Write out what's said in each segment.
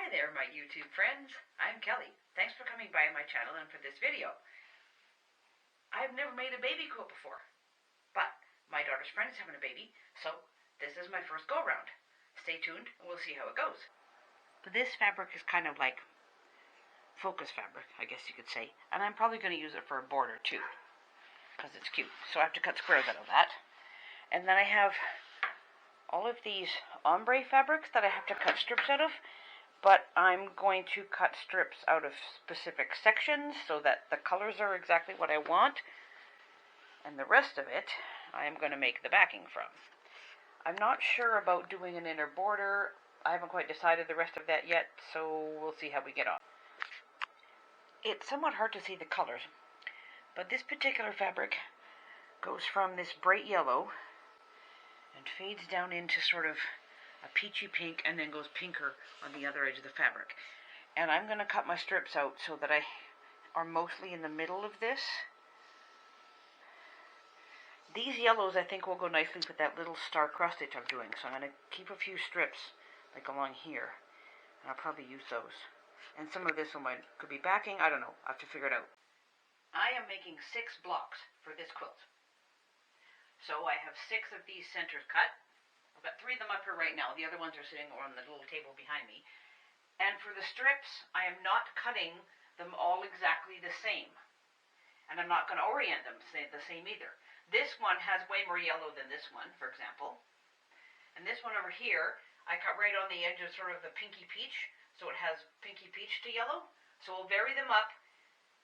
Hi there, my YouTube friends. I'm Kelly. Thanks for coming by my channel and for this video. I've never made a baby quilt before, but my daughter's friend is having a baby, so this is my first go-around. Stay tuned and we'll see how it goes. But this fabric is kind of like focus fabric, I guess you could say, and I'm probably going to use it for a border too, because it's cute. So I have to cut squares out of that. And then I have all of these ombre fabrics that I have to cut strips out of. But I'm going to cut strips out of specific sections so that the colors are exactly what I want. And the rest of it, I am going to make the backing from. I'm not sure about doing an inner border. I haven't quite decided the rest of that yet, so we'll see how we get on. It's somewhat hard to see the colors, but this particular fabric goes from this bright yellow and fades down into sort of a peachy pink, and then goes pinker on the other edge of the fabric. And I'm going to cut my strips out so that I are mostly in the middle of this. These yellows I think will go nicely with that little star cross stitch I'm doing, so I'm going to keep a few strips like along here, and I'll probably use those. And some of this could be backing, I don't know, I have to figure it out. I am making 6 blocks for this quilt. So I have 6 of these centers cut. I've got 3 of them up here right now. The other ones are sitting on the little table behind me. And for the strips, I am not cutting them all exactly the same. And I'm not going to orient them the same either. This one has way more yellow than this one, for example. And this one over here, I cut right on the edge of sort of the pinky peach. So it has pinky peach to yellow. So we'll vary them up,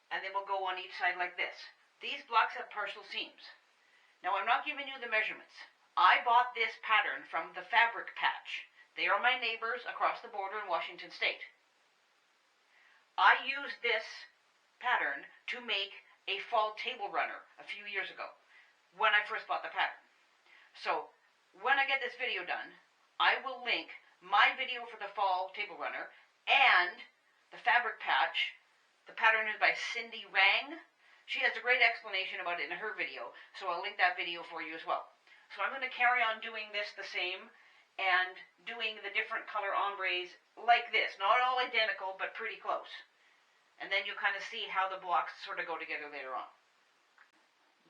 and then we'll go on each side like this. These blocks have partial seams. Now I'm not giving you the measurements. I bought this pattern from the Fabric Patch. They are my neighbors across the border in Washington State. I used this pattern to make a fall table runner a few years ago when I first bought the pattern. So when I get this video done, I will link my video for the fall table runner and the Fabric Patch. The pattern is by Cindy Wang. She has a great explanation about it in her video, so I'll link that video for you as well. So I'm going to carry on doing this the same and doing the different color ombres like this. Not all identical, but pretty close. And then you'll kind of see how the blocks sort of go together later on.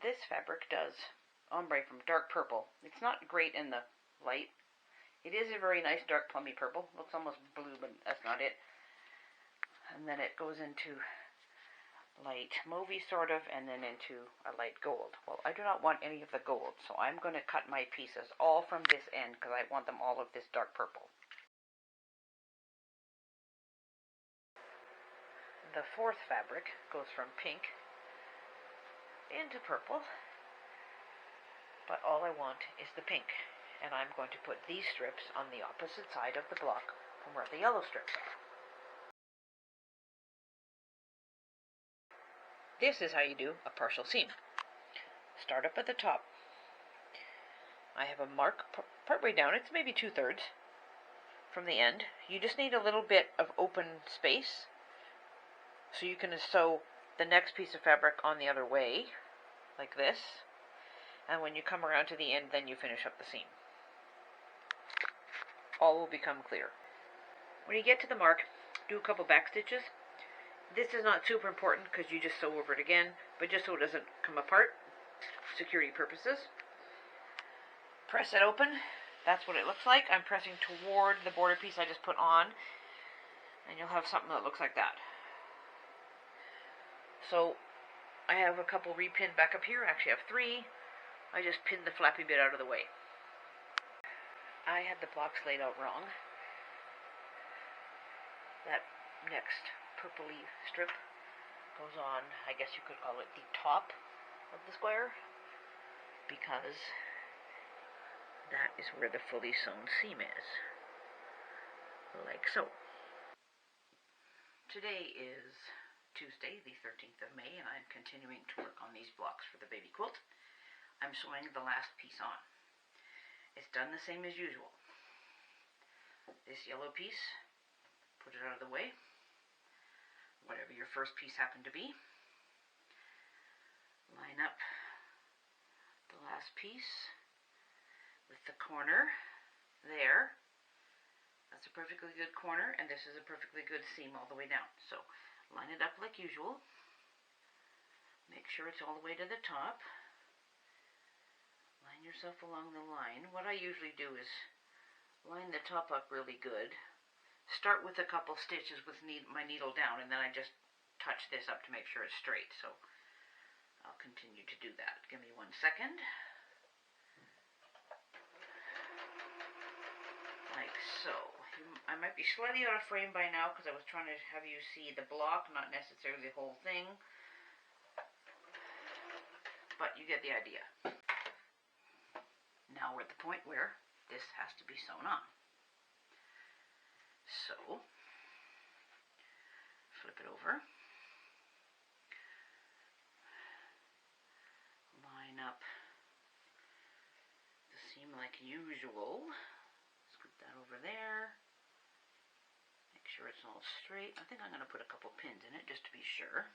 This fabric does ombre from dark purple. It's not great in the light. It is a very nice dark plummy purple. Looks almost blue, but that's not it. And then it goes into light mauvey sort of, and then into a light gold. Well, I do not want any of the gold, so I'm going to cut my pieces all from this end because I want them all of this dark purple. The 4th fabric goes from pink into purple, but all I want is the pink, and I'm going to put these strips on the opposite side of the block from where the yellow strips are. This is how you do a partial seam. Start up at the top. I have a mark partway down. It's maybe 2/3 from the end. You just need a little bit of open space so you can sew the next piece of fabric on the other way, like this. And when you come around to the end, then you finish up the seam. All will become clear. When you get to the mark, do a couple back stitches. This is not super important because you just sew over it again, but just so it doesn't come apart, security purposes. Press it open. That's what it looks like. I'm pressing toward the border piece I just put on, and you'll have something that looks like that. So I have a couple repinned back up here. Actually, I have 3. I just pinned the flappy bit out of the way. I had the blocks laid out wrong. That next purpley strip goes on, I guess you could call it the top of the square, because that is where the fully sewn seam is, like so. Today is Tuesday, the 13th of May, and I'm continuing to work on these blocks for the baby quilt. I'm sewing the last piece on. It's done the same as usual. This yellow piece, put it out of the way. Whatever your first piece happened to be. Line up the last piece with the corner there That's a perfectly good corner, and this is a perfectly good seam all the way down. So line it up like usual. Make sure it's all the way to the top. Line yourself along the line. What I usually do is line the top up really good. Start with a couple stitches with my needle down, and then I just touch this up to make sure it's straight. So I'll continue to do that. Give me 1 second. Like so. I might be slightly out of frame by now because I was trying to have you see the block, not necessarily the whole thing. But you get the idea. Now we're at the point where this has to be sewn on. So, flip it over. Line up the seam like usual. Scoop that over there. Make sure it's all straight. I think I'm going to put a couple pins in it just to be sure.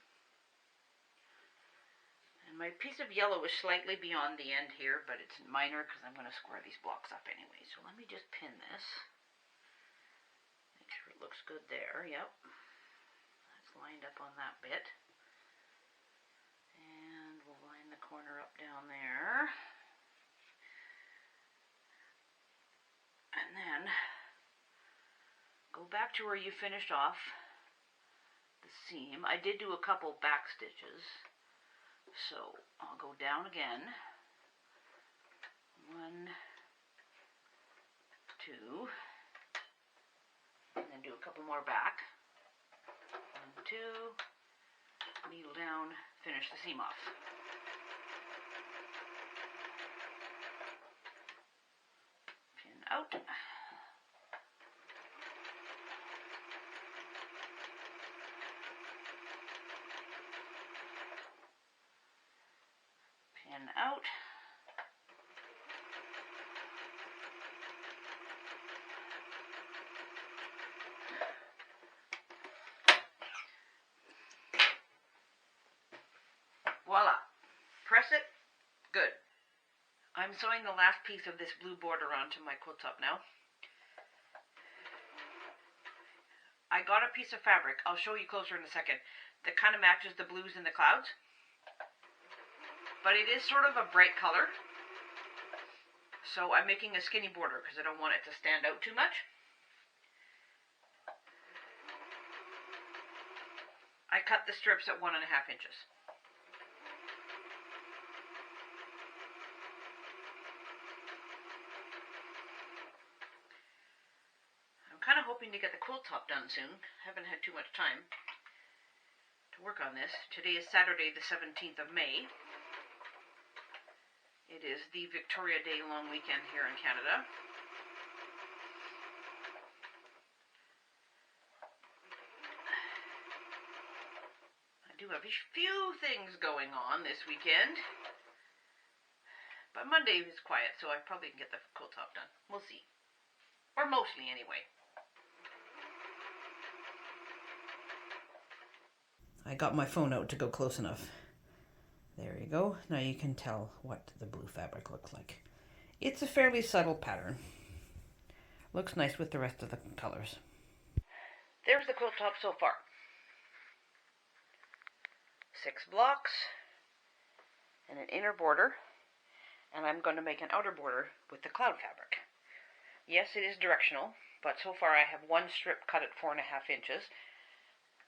And my piece of yellow is slightly beyond the end here, but it's minor because I'm going to square these blocks up anyway. So let me just pin this. Make sure it looks good there. Yep. That's lined up on that bit. And we'll line the corner up down there. And then go back to where you finished off the seam. I did do a couple back stitches. So I'll go down again. 1, 2, and then do a couple more back. 1, 2, needle down, finish the seam off. Pin out. Pin out. Voila. Press it. Good. I'm sewing the last piece of this blue border onto my quilt top now. I got a piece of fabric, I'll show you closer in a second, that kind of matches the blues in the clouds. But it is sort of a bright color. So I'm making a skinny border because I don't want it to stand out too much. I cut the strips at 1.5 inches. I'm kind of hoping to get the quilt top done soon. Haven't had too much time to work on this. Today is Saturday the 17th of May. It is the Victoria Day long weekend here in Canada. I do have a few things going on this weekend. But Monday is quiet, so I probably can get the quilt top done. We'll see. Or mostly anyway. I got my phone out to go close enough. There you go. Now you can tell what the blue fabric looks like. It's a fairly subtle pattern. Looks nice with the rest of the colors. There's the quilt top so far. 6 blocks and an inner border, and I'm going to make an outer border with the cloud fabric. Yes, it is directional, but so far I have one strip cut at 4.5 inches,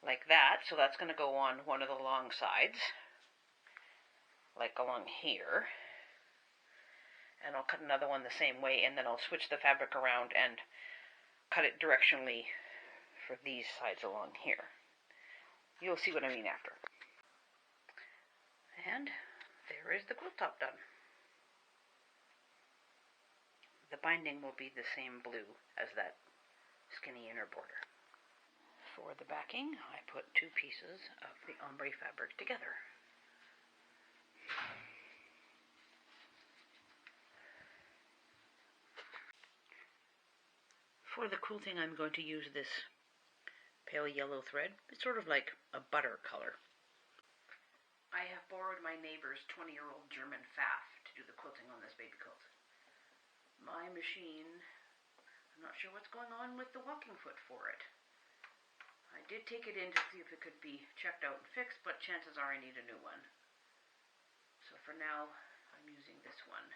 like that, so that's going to go on one of the long sides, like along here, and I'll cut another one the same way, and then I'll switch the fabric around and cut it directionally for these sides along here. You'll see what I mean after. And there is the quilt top done. The binding will be the same blue as that skinny inner border. For the backing, I put 2 pieces of the ombre fabric together. For the quilting, I'm going to use this pale yellow thread. It's sort of like a butter color. I have borrowed my neighbor's 20-year-old German faff to do the quilting on this baby quilt. My machine, I'm not sure what's going on with the walking foot for it. I did take it in to see if it could be checked out and fixed, but chances are I need a new one. So for now, I'm using this one.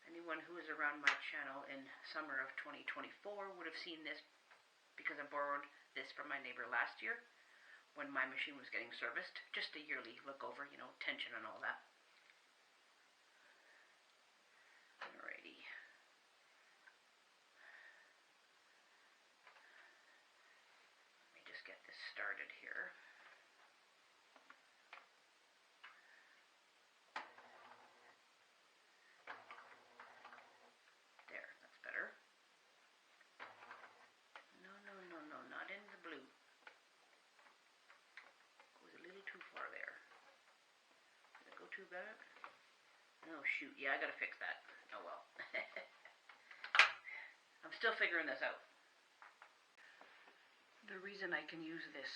Anyone who was around my channel in summer of 2024 would have seen this because I borrowed this from my neighbor last year when my machine was getting serviced. Just a yearly look over, you know, tension and all that. Alrighty. Let me just get this started here. There, that's better. No, not in the blue. Goes a little too far there. Did it go too bad? Oh shoot, yeah, I gotta fix that. Oh well. I'm still figuring this out. The reason I can use this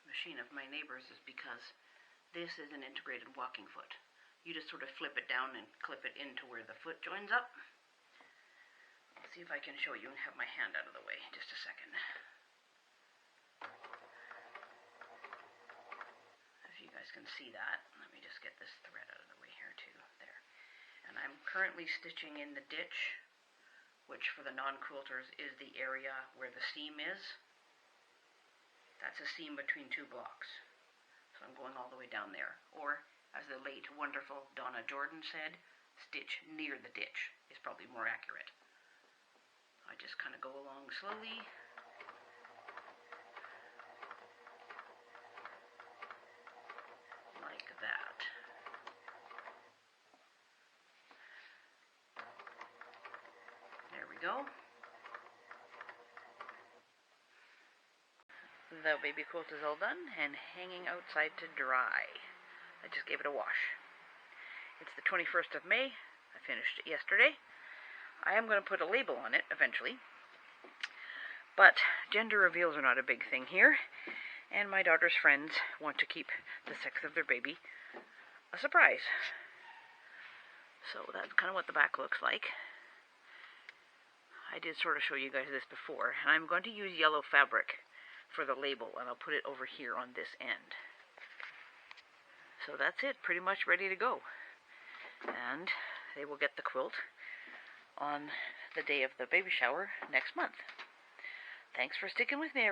machine of my neighbor's is because this is an integrated walking foot. You just sort of flip it down and clip it into where the foot joins up. Let's see if I can show you and have my hand out of the way. Just a second. If you guys can see that, let me just get this thread out of the way here too. There. And I'm currently stitching in the ditch, which for the non-quilters is the area where the seam is. That's a seam between two blocks. So I'm going all the way down there. Or, as the late, wonderful Donna Jordan said, stitch near the ditch is probably more accurate. I just kind of go along slowly. Like that. There we go. The baby quilt is all done and hanging outside to dry. I just gave it a wash. It's the 21st of May. I finished it yesterday. I am going to put a label on it eventually. But gender reveals are not a big thing here. And my daughter's friends want to keep the sex of their baby a surprise. So that's kind of what the back looks like. I did sort of show you guys this before. And I'm going to use yellow fabric for the label, and I'll put it over here on this end. So that's it, pretty much ready to go. And they will get the quilt on the day of the baby shower next month. Thanks for sticking with me, everybody.